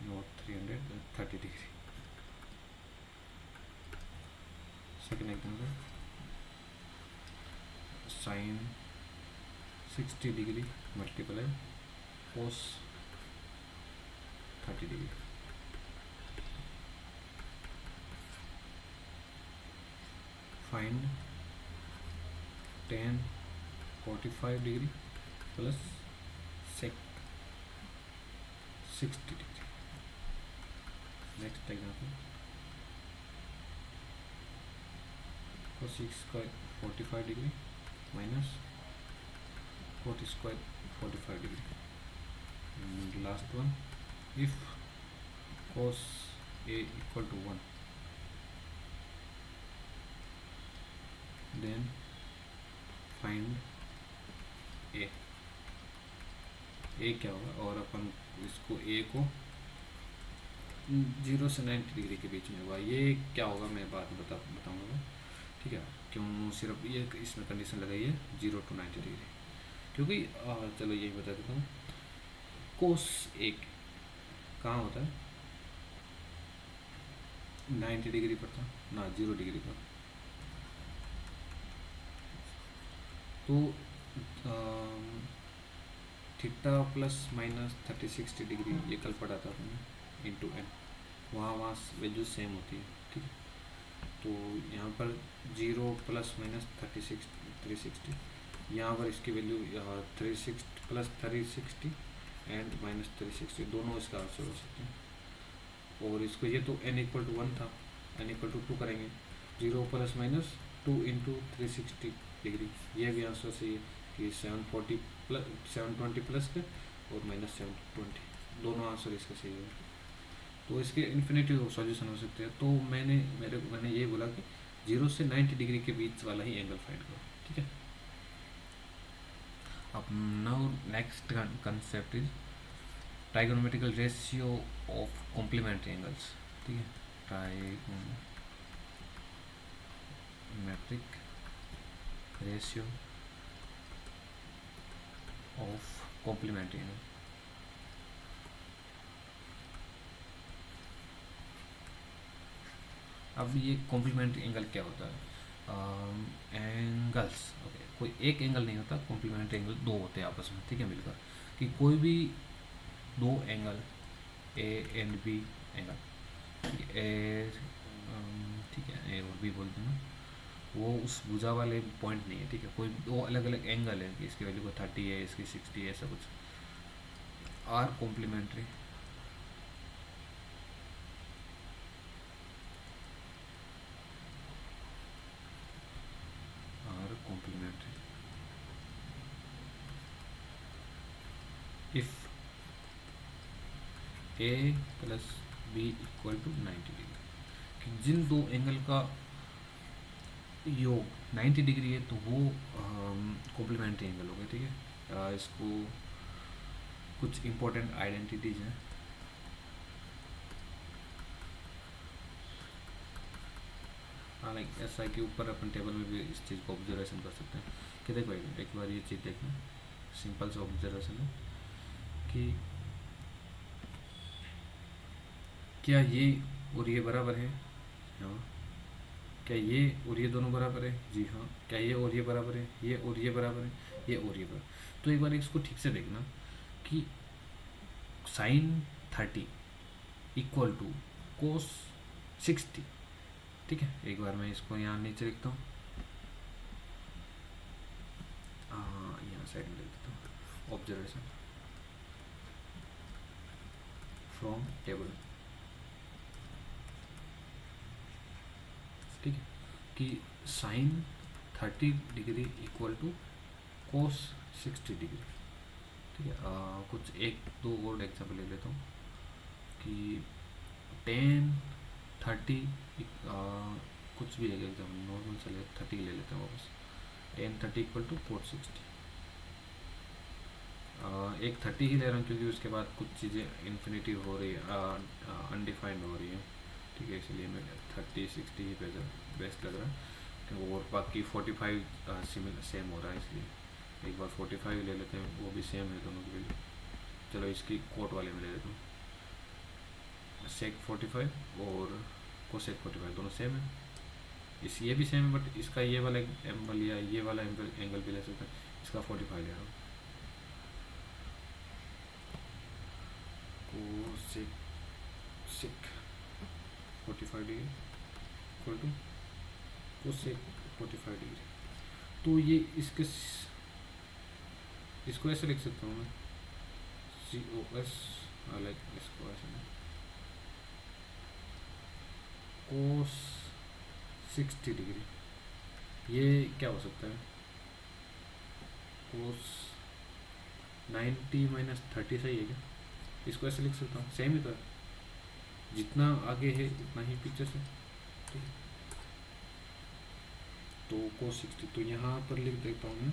not 330 degree. Second example, sine 60 degree multiply cos 30 degree. Find tan 45 degree plus sec 60 degree. Next example, cos square 45 degree minus cot square 45 degree. And last one, if cos a equal to 1 then find A क्या होगा, और अपन इसको ए को 0 से 90 degree के बीच में होगा। ये क्या होगा मैं बाद में बताऊँगा, ठीक है। क्यों सिर्फ ये इसमें कंडीशन लगाई है 0 to 90 डिग्री, क्योंकि चलो यही बता देता हूँ। कोस एक कहाँ होता है, 90 डिग्री पर था ना, 0 डिग्री पर। तो थीटा प्लस माइनस 30-60 डिग्री ये कल पढ़ा था आपने, इंटू एन, वहाँ वैल्यू सेम होती है, ठीक है। तो यहाँ पर 0 प्लस माइनस 360, यहाँ पर इसकी वैल्यू 360 प्लस 360 एंड माइनस 360 दोनों इसका आंसर हो सकते हैं। और इसको ये तो n इक्वल टू 1 था, n इक्वल टू 2 करेंगे, 0 प्लस माइनस 2 इंटू 360 डिग्री, ये भी आंसर सही है कि 720 प्लस के और माइनस 720 दोनों आंसर इसका सही है। तो इसके इन्फिनेटिव सॉल्यूशन हो सकते हैं। तो मैंने ये बोला कि 0 से 90 डिग्री के बीच वाला ही एंगल फाइंड करो, ठीक है। अब now next concept is trigonometrical ratio of complementary angles, ठीक है। Trigonometric ratio of complementary angle. अब ये कॉम्प्लीमेंट्री एंगल क्या होता है, एंगल्स, ओके, कोई एक एंगल नहीं होता, कॉम्प्लीमेंट्री एंगल दो होते हैं आपस में, ठीक है, मिलकर, कि कोई भी दो angle A and B angle, ठीक है, ए और बी बोल दूँगा, वो उस भुजा वाले पॉइंट नहीं है, ठीक है। कोई दो अलग अलग एंगल है कि इसकी वैल्यू को 30 है, इसकी 60 है, ऐसा कुछ, are complementary, if A plus B equal to 90 degree, कि जिन दो एंगल का योग 90 डिग्री है तो वो कॉम्प्लीमेंट्री एंगल हो गए, ठीक है। इसको कुछ इम्पोर्टेंट आइडेंटिटीज हैं, लाइक ऐसा कि ऊपर अपन टेबल में भी इस चीज़ को ऑब्जर्वेशन कर सकते हैं कि देखो एक बार ये चीज़ देखना, सिंपल सा ऑब्जर्वेशन है कि क्या ये और ये बराबर है, हाँ। क्या ये और ये दोनों बराबर है, जी हाँ। क्या ये और ये बराबर है, ये और ये बराबर है, ये और ये बराबर। तो एक बार इसको ठीक से देखना कि साइन 30 इक्वल टू कोस 60, ठीक है। एक बार मैं इसको यहाँ नीचे लिखता हूँ, यहाँ साइड में लिख देता हूँ, ऑब्जर्वेशन फ्रॉम टेबल, ठीक है, कि sine 30 degree equal to cos 60 degree. ठीक है, कुछ एक दो और एग्जाम्पल ले लेता हूँ कि टेन 30 कुछ भी है एग्जाम्पल नॉर्मल चले 30 ले लेते हैं वापस। Ten 30 equal to cos 60। एक 30 ही ले रहा हूँ क्योंकि उसके बाद कुछ चीज़ें इन्फिनिटी हो रही है, अनडिफाइंड हो रही है। ठीक है, इसलिए मैं 30 60 ही बेस्ट लग रहा है क्योंकि और बाकी 45 सेम हो रहा है, इसलिए एक बार 45 ले लेते हैं, वो भी सेम है दोनों के लिए। चलो इसकी कोट वाले में ले लेता हूँ। सेक 45 और कोसेक 45 दोनों सेम है। ये भी सेम है, बट इसका ये वाला एंगल या ये वाला एंगल भी ले सकते हैं। इसका 45 ले रहा हूँ। Cosec 45 degree equal to cosec 45 degree. तो ये इसको ऐसे लिख सकता हूँ मैं, COS लाइक इसको ऐसे कोस 60 डिग्री। ये क्या हो सकता है, कोस 90 माइनस 30 सही है क्या? इसको ऐसे लिख सकता हूँ, सेम ही तो है, जितना आगे है उतना ही पीछे से। ठीक है, तो कोस 60, तो यहाँ पर लिख देता हूँ मैं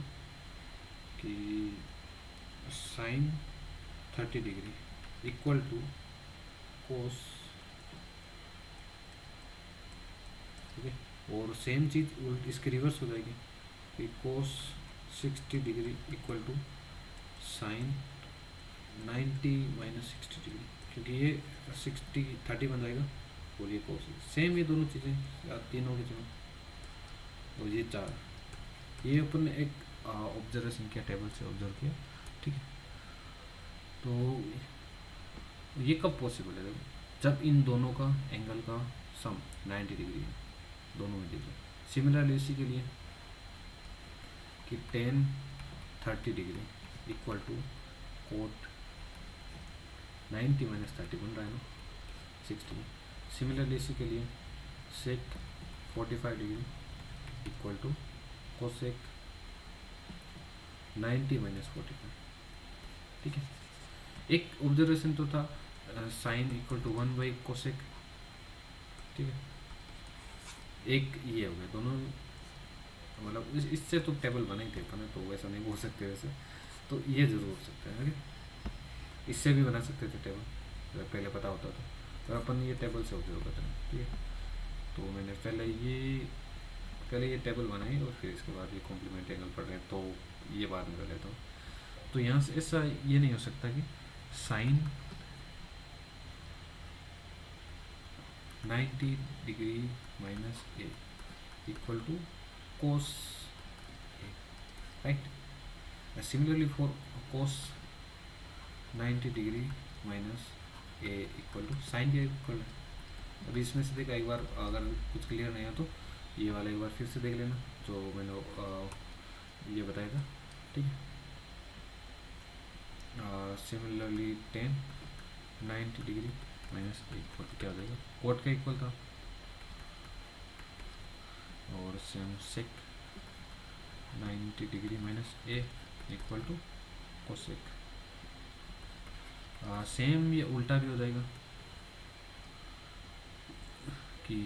कि साइन 30 डिग्री इक्वल टू कोस। ठीक है, और सेम चीज़ इसके रिवर्स हो जाएगी कि cos 60 degree equal to sine 90 minus 60 degree, क्योंकि ये 30 बन जाएगा और ये कोस सेम, ये दोनों चीज़ें तीनों की तीनों। और ये 4, ये अपन ने एक ऑब्जर्वेशन किया, टेबल से ऑब्जर्व किया। ठीक है, तो ये कब पॉसिबल है, जब इन दोनों का एंगल का सम 90 डिग्री है दोनों में डिग्री। सिमिलरली इसी के लिए कि tan 30 degree equal to cot 90 minus 30 बन रहा है ना 60। सिमिलरली इसी के लिए sec 45 degree equal to cosec 90 minus 45। ठीक है, एक ऑब्जर्वेशन तो था sine equal to 1 by cosec. ठीक है, एक ये हो गया दोनों, मतलब इससे तो टेबल बना ही थे अपन, तो वैसा नहीं बोल सकते वैसे, तो ये जरूर हो सकता है। ओके, इससे भी बना सकते थे टेबल अगर पहले पता होता तो, पर अपन ये टेबल से ऑब्जर्व करते हैं। ठीक है, तो मैंने पहले ये टेबल बनाई और फिर इसके बाद ये कॉम्प्लीमेंट एंगल पढ़ रहे हैं, तो ये बाद में कर लेता हूँ। तो यहाँ से ऐसा ये नहीं हो सकता कि sine 90 degree minus A equal to cos A, right. Similarly for cos 90 degree minus A equal to sine के इक्वल है। अभी इसमें से देखा एक बार, अगर कुछ क्लियर नहीं है तो ये वाला एक बार फिर से देख लेना जो मैंने ये बताया था। ठीक है, similarly 90 degree minus A equal क्या हो जाएगा, कोट का इक्वल था, और same sec 90 degree minus A equal to cosec. Same ये उल्टा भी हो जाएगा कि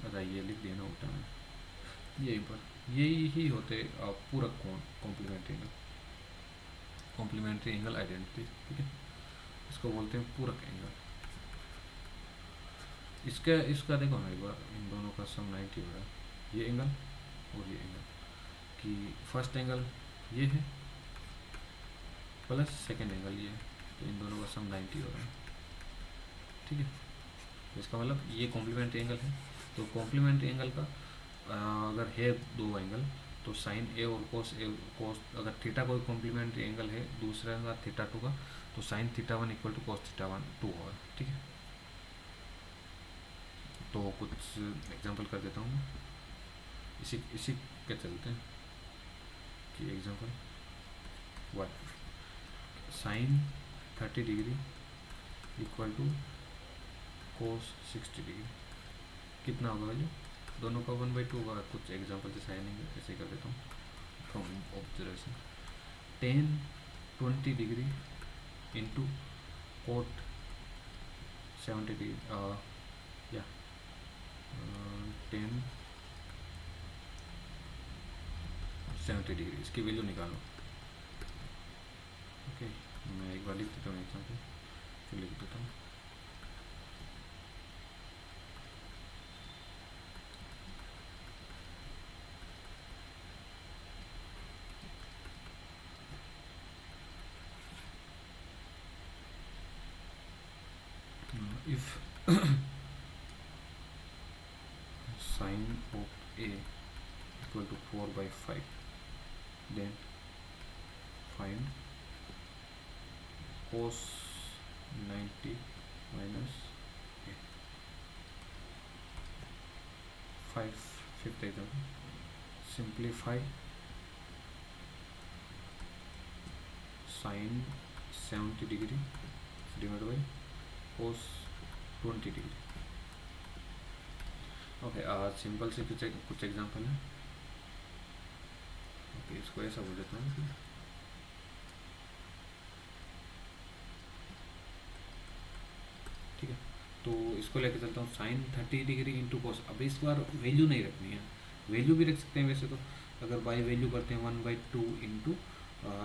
बताइए, लिख दिया ना उल्टा में, यहीं पर यही ही होते पूरक कोण, कॉम्प्लीमेंट्री एंगल आइडेंटिटी। ठीक है, इसको बोलते हैं पूरक एंगल। इसका देखो ना एक बार, इन दोनों का सम 90 हो रहा है, ये एंगल और ये एंगल, कि फर्स्ट एंगल ये है प्लस सेकेंड एंगल ये है, तो इन दोनों का सम 90 हो रहा है। ठीक है, तो इसका मतलब ये कॉम्प्लीमेंट्री एंगल है। तो कॉम्प्लीमेंट्री एंगल का अगर है दो एंगल, तो साइन ए और कोस अगर थीटा कोई कॉम्प्लीमेंट्री एंगल है दूसरा का थीटा 2 का, तो sine theta 1 equal to cos theta 2 होगा। ठीक है, तो कुछ एग्जांपल कर देता हूँ, इसी के चलते हैं कि example what sine 30 degree equal to cos 60 degree. कितना होगा वैल्यू, दोनों का 1/2 होगा। कुछ एग्जाम्पल जैसे है नहीं, ऐसे कर देता हूँ from observation. 10 20 degree into coat 70 degree, या 10 70 डिग्री, इसकी वैल्यू निकालो। ओके, मैं एक बार लिख देता हूँ एग्जाम्पल, फिर लिख देता हूँ। if sine of a equal to 4/5, then find cos 90 minus a. 5th example, simplify sine 70 degree divided by cos 20 degree. Okay, simple से कुछ एग्जांपल है। ओके, इसको ऐसा बोल देता हूँ, ठीक है। तो इसको लेके चलता हूँ, साइन 30 डिग्री इंटू कोस। अब इस बार वैल्यू नहीं रखनी है, वैल्यू भी रख सकते हैं वैसे तो, अगर बाई वैल्यू करते हैं 1/2 इंटू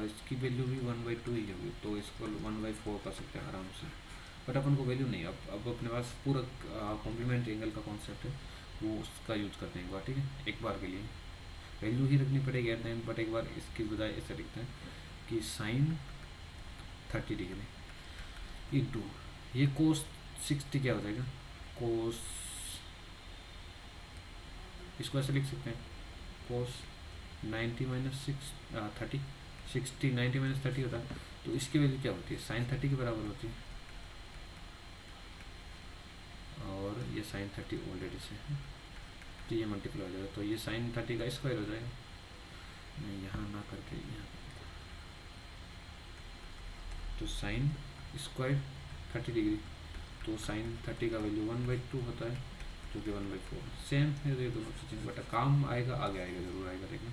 इसकी वैल्यू भी 1/2 ही होगी, तो इसको 1/4 कर सकते हैं आराम से। बट अपन को वैल्यू नहीं, अब अपने पास पूरा कॉम्प्लीमेंट्री एंगल का कॉन्सेप्ट है, वो उसका यूज करते हैं एक बार, ठीक है। एक बार के लिए वैल्यू ही रखनी पड़ेगी एट द एंड, बट एक बार इसकी बजाय ऐसे लिखते हैं कि साइन 30 डिग्री इंटू ये कोस 60 क्या हो जाएगा, कोस, इसको ऐसे लिख सकते हैं, कोस 90 माइनस 30, 60 90 माइनस 30 होता है, तो इसकी वैल्यू क्या होती है, साइन 30 के बराबर होती है, और ये साइन 30 ऑलरेडी से है, तो ये मल्टीप्लाई हो जाएगा, तो ये साइन 30 का स्क्वायर हो जाएगा। मैं यहाँ ना करके यहाँ, तो साइन स्क्वायर 30 डिग्री, तो साइन 30 का वैल्यू 1/2 होता है, जो कि 1/4 सेम है ये दोनों चीज़ें, बट काम आएगा, आगे आएगा, जरूर आएगा, देखना।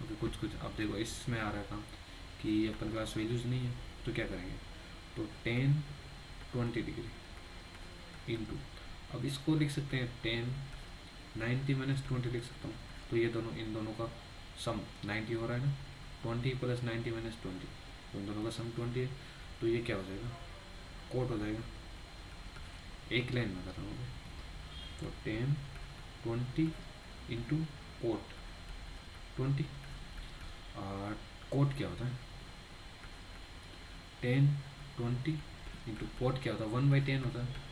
ओके, कुछ अब देखो इसमें आ रहा है काम कि अपन के पास वैल्यूज़ नहीं है, तो क्या करेंगे, तो 10 20 डिग्री इंटू, अब इसको लिख सकते हैं 10 90 माइनस 20 लिख सकता हूँ, तो ये दोनों, इन दोनों का सम 90 हो रहा है ना, 20 प्लस 90 माइनस 20, तो इन दोनों का सम 20 है, तो ये क्या हो जाएगा, कोट हो जाएगा, एक लाइन में कर रहा हूँ, तो 10 20 इंटू कोट 20, और कोट क्या होता है, 10 20 इंटू कोट क्या होता है, 1/10 होता है,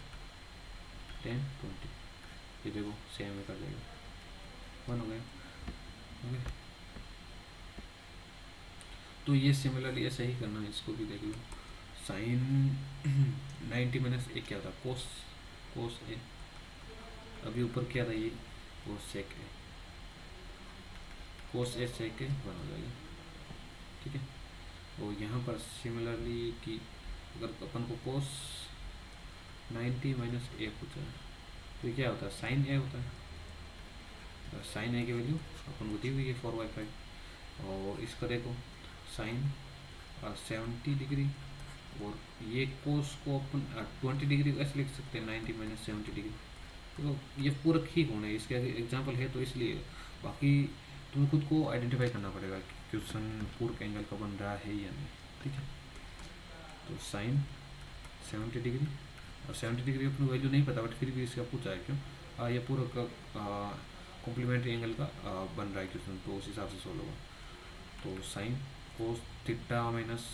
10 20, ये देखो सेम में कर देगा, 1 हो गया। ओके, तो ये सिमिलरली ऐसे ही करना है, इसको भी देख लो, साइन 90 माइनस ए क्या था, कोस, कोस ए, अभी ऊपर क्या था, ये कोस सेक ए, कोस ए सेक ए 1 हो जाएगा, ठीक है। तो यहाँ पर सिमिलरली कि अगर अपन को कोस 90 माइनस ए पूछा है, तो ये क्या होता है, साइन ए होता है, साइन ए की वैल्यू अपन को दी हुई है 4/5, और इसका देखो साइन 70 डिग्री, और ये कोस को अपन 20 डिग्री ऐसे लिख सकते हैं, 90 माइनस 70 डिग्री, तो ये पूरा ठीक होना है, इसके एग्जाम्पल है तो इसलिए, बाकी तुम्हें खुद को आइडेंटिफाई करना पड़ेगा कि क्वेश्चन पूर्व एंगल का बन रहा है या नहीं, ठीक है। तो साइन 70 डिग्री, और 70 डिग्री अपनी वैल्यू नहीं पता, बट फिर भी इसका पूछा है क्यों, ये पूरा का कॉम्प्लीमेंट्री एंगल का बन रहा है क्वेश्चन, तो उस हिसाब से सोल्व होगा। तो sine cos theta minus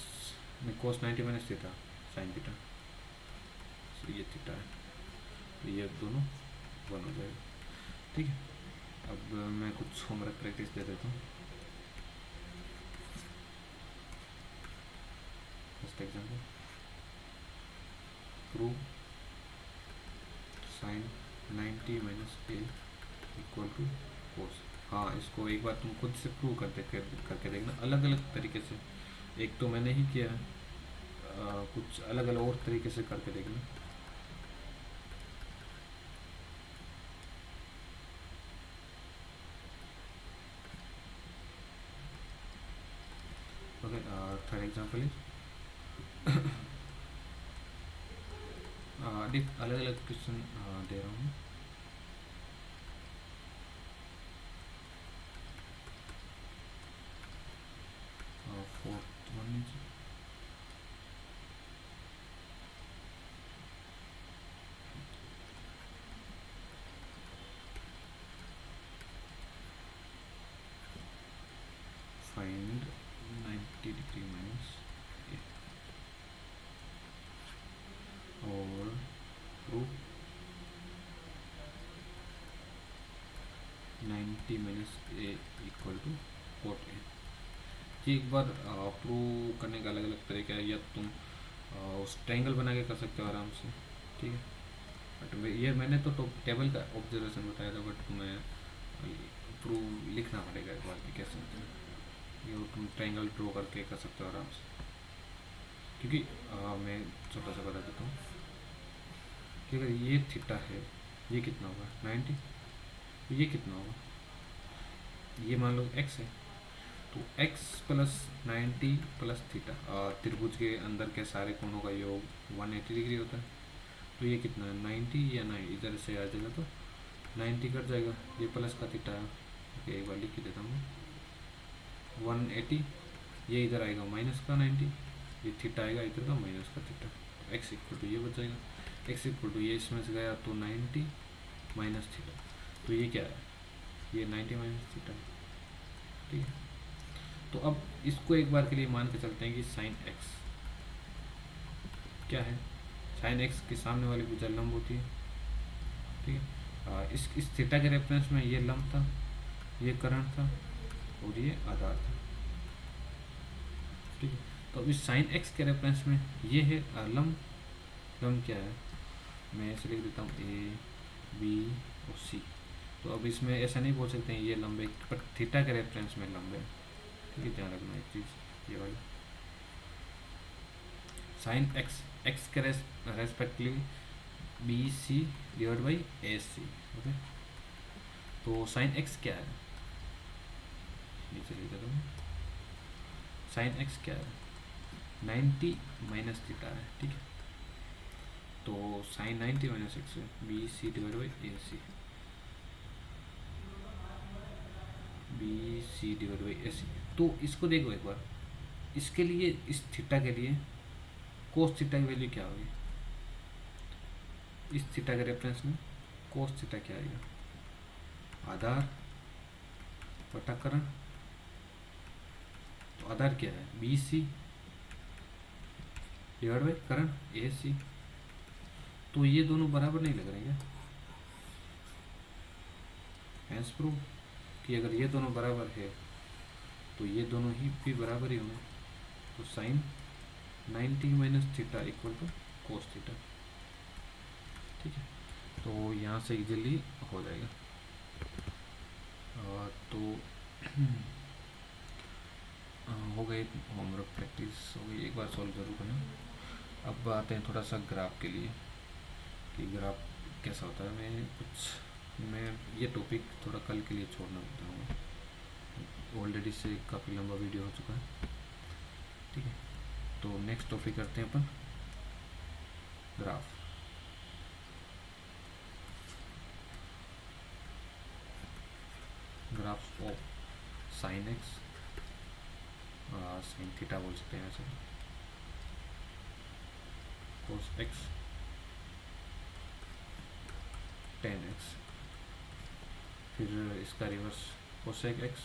cos 90 minus theta sine theta, तो ये थीटा है, तो ये दोनों 1 हो जाएगा, ठीक है। अब मैं कुछ होमवर्क प्रैक्टिस दे देता हूँ। First example, prove sine 90 minus A equal to cos. हाँ, इसको एक बार तुम खुद से प्रूव करके देखना, अलग अलग तरीके से, एक तो मैंने ही किया है, कुछ अलग अलग और तरीके से करके देखना। एग्जाम्पल इज अलग अलग क्वेश्चन दे रहा हूँ। Fourth one is find 90 degree minus a और prove 90 minus a equal to cot a। ये एक बार प्रूव करने का अलग अलग तरीका है, या तुम उस ट्रायंगल बना के कर सकते हो आराम से, ठीक है। बट ये मैंने तो टेबल का ऑब्जर्वेशन बताया था, बट मैं प्रूव लिखना पड़ेगा एक बार कि कैसे होता है। ये तुम ट्रायंगल ड्रॉ करके कर सकते हो आराम से, क्योंकि मैं छोटा सा बता देता हूँ कि अगर ये थीटा है, ये कितना होगा 90, ये कितना होगा, ये मान लो x है, तो x प्लस 90 प्लस थीटा, त्रिभुज के अंदर के सारे कोणों का योग 180 डिग्री होता है। तो ये कितना है 90 या 9, इधर से आ जाएगा तो 90 कट जाएगा, ये प्लस का थीटा है, एक बार लिख के देता हूँ 180, ये इधर आएगा माइनस का 90, ये थीटा आएगा इधर का माइनस का थीटा, x इक्वल टू ये बच जाएगा, x इक्वल टू ये इसमें से गया तो 90 माइनस थीटा, तो ये क्या है, ये 90 माइनस थीटा है, ठीक है। तो अब इसको एक बार के लिए मान के चलते हैं कि साइन x क्या है, साइन x के सामने वाली भुजा लंब होती है, ठीक है। इस थीटा के रेफरेंस में ये लंब था, ये करण था और ये आधार था, ठीक है। तो अब इस साइन x के रेफरेंस में ये है लंब, लंब क्या है, मैं ऐसे लिख देता हूँ a b और c। तो अब इसमें ऐसा नहीं बोल सकते हैं ये लंब है, पर थीटा के रेफरेंस में लंब है, ठीक है। ध्यान रखना एक चीज़, ये वाली साइन x के respectively B C divide by A C, okay. तो साइन x क्या है, नीचे लिख देता हूँ, साइन x क्या है 90 माइनस थीटा है, ठीक है। तो साइन 90 माइनस एक्स है B C divide by A C, B C divide by A C. तो इसको देखो एक बार, इसके लिए इस थीटा के लिए कोस थीटा की वैल्यू क्या होगी, इस थीटा के रेफरेंस में कोस थीटा क्या आएगा, आधार बटा करण। तो आधार क्या है B C divide by Karan A C. तो ये दोनों बराबर नहीं लग रहे क्या, हैंस प्रूव कि अगर ये दोनों बराबर है तो ये दोनों ही भी बराबर ही होंगे। तो sine 90 minus theta equal to cos theta, ठीक है। तो यहाँ से इजीली हो जाएगा। तो हो गई होमवर्क प्रैक्टिस हो गई, एक बार सॉल्व जरूर करना। अब आते हैं थोड़ा सा ग्राफ के लिए कि ग्राफ कैसा होता है। मैं ये टॉपिक थोड़ा कल के लिए छोड़ना चाहूँगा, ऑलरेडी से काफ़ी लंबा वीडियो हो चुका है, ठीक है। तो नेक्स्ट टॉपिक करते हैं अपन graph. Graph of sine x, sine theta बोल सकते हैं ऐसे, कोस एक्स, टेन एक्स, फिर इसका reverse cosec x,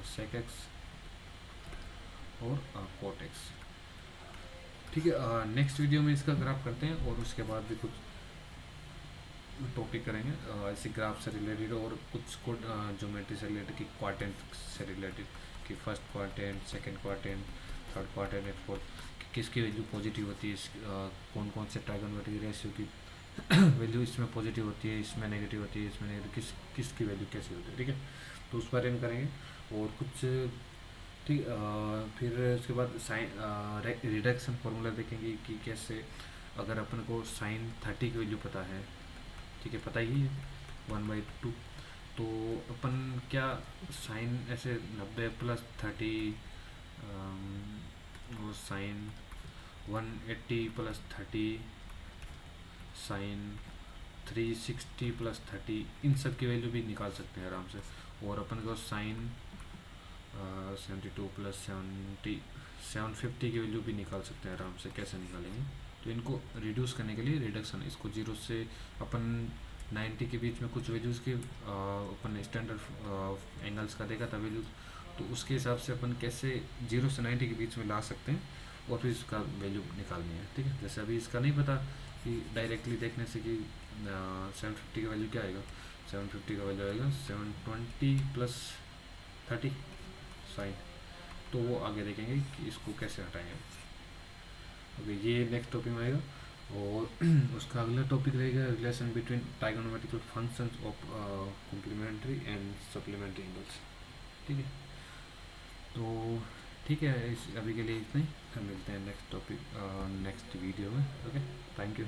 sec x और कोट एक्स, ठीक है। नेक्स्ट वीडियो में इसका ग्राफ करते हैं और उसके बाद भी कुछ टॉपिक करेंगे ऐसे ग्राफ से रिलेटेड और कुछ ज्योमेट्री से रिलेटेड, कि क्वाड्रेंट से रिलेटेड, कि first quadrant, second quadrant, third quadrant and fourth, किसकी वैल्यू पॉजिटिव होती है, कौन कौन से ट्राइगोनोमेट्रिक रेशियो की वैल्यू इसमें पॉजिटिव होती है, इसमें नेगेटिव होती है, इसमें नेगेटिव, किसकी वैल्यू कैसी होती है, ठीक है। तो उस बारे में करेंगे और कुछ, ठीक। फिर उसके बाद साइन रिडक्शन फार्मूला देखेंगे कि कैसे, अगर अपन को साइन 30 की वैल्यू पता है, ठीक है, पता ही है 1/2, तो अपन क्या साइन ऐसे 90 प्लस 30 वो साइन 180 प्लस 30, साइन 360 प्लस 30, इन सब की वैल्यू भी निकाल सकते हैं आराम से। और अपन को साइन 72 प्लस 70 750 की वैल्यू भी निकाल सकते हैं आराम से। कैसे निकालेंगे, तो इनको रिड्यूस करने के लिए रिडक्शन, इसको जीरो से अपन 90 के बीच में कुछ वैल्यूज़ के अपन स्टैंडर्ड एंगल्स का देखा था वैल्यूज, तो उसके हिसाब से अपन कैसे 0 से 90 के बीच में ला सकते हैं और फिर इसका वैल्यू निकालनी है। ठीक है, जैसे अभी इसका नहीं पता कि डायरेक्टली देखने से कि 750 का वैल्यू क्या आएगा। 750 का वैल्यू आएगा 720 प्लस 30 साइन, तो वो आगे देखेंगे कि इसको कैसे हटाएंगे। ओके, ये नेक्स्ट टॉपिक में आएगा। और उसका अगला टॉपिक रहेगा relation between trigonometrical functions of complementary and supplementary angles. ठीक है, तो ठीक है, इस अभी के लिए इतना ही, हम मिलते हैं नेक्स्ट टॉपिक नेक्स्ट वीडियो में। Okay, thank you.